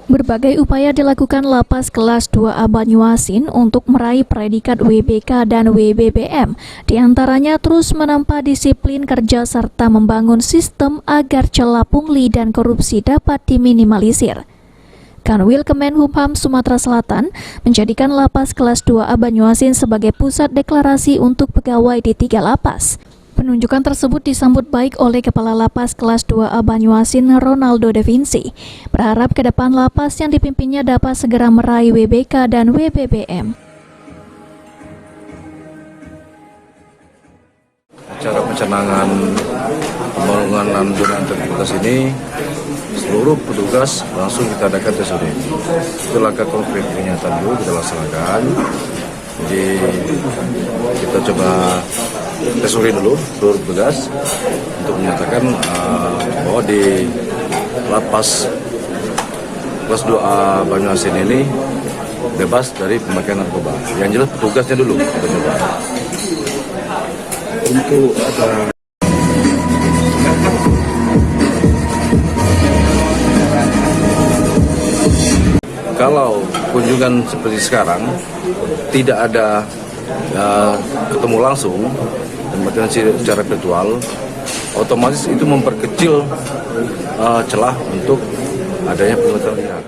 Berbagai upaya dilakukan Lapas Kelas 2A Banyuasin untuk meraih predikat WBK dan WBBM, diantaranya terus menempa disiplin kerja serta membangun sistem agar celah pungli dan korupsi dapat diminimalisir. Kanwil Kemenhumham Sumatera Selatan menjadikan Lapas Kelas 2A Banyuasin sebagai pusat deklarasi untuk pegawai di 3 lapas. Penunjukan tersebut disambut baik oleh Kepala Lapas Kelas 2A Banyuasin Ronaldo De Vinci, berharap ke depan lapas yang dipimpinnya dapat segera meraih WBK dan WBBM. Acara pencanangan pembangunan zona integritas ini, seluruh petugas langsung kita adakan tes urin. Itu langkah konkret kenyataan dulu kita laksanakan. Jadi kita coba tes urin dulu seluruh petugas untuk menyatakan bahwa di Lapas Kelas 2A Banyuasin ini bebas dari pemakaian narkoba. Yang jelas petugasnya dulu kita coba. Untuk ada kalau kunjungan seperti sekarang tidak ada ketemu langsung dan secara virtual, otomatis itu memperkecil celah untuk adanya pengeluaran liar.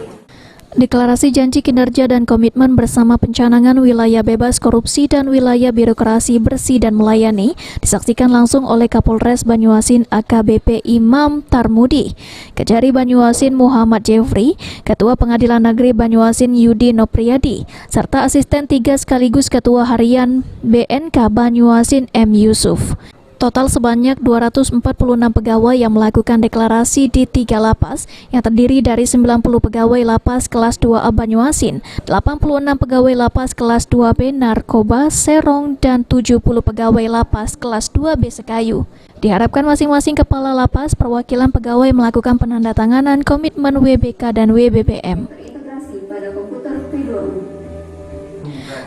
Deklarasi janji kinerja dan komitmen bersama pencanangan wilayah bebas korupsi dan wilayah birokrasi bersih dan melayani disaksikan langsung oleh Kapolres Banyuasin AKBP Imam Tarmudi, Kejari Banyuasin Muhammad Jeffrey, Ketua Pengadilan Negeri Banyuasin Yudi Nopriyadi, serta Asisten 3 sekaligus Ketua Harian BNK Banyuasin M. Yusuf. Total sebanyak 246 pegawai yang melakukan deklarasi di 3 lapas yang terdiri dari 90 pegawai Lapas Kelas 2A Banyuasin, 86 pegawai Lapas Kelas 2B Narkoba Serong, dan 70 pegawai Lapas Kelas 2B Sekayu. Diharapkan masing-masing kepala lapas perwakilan pegawai melakukan penandatanganan komitmen WBK dan WBBM.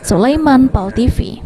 Sulaiman, PAL TV.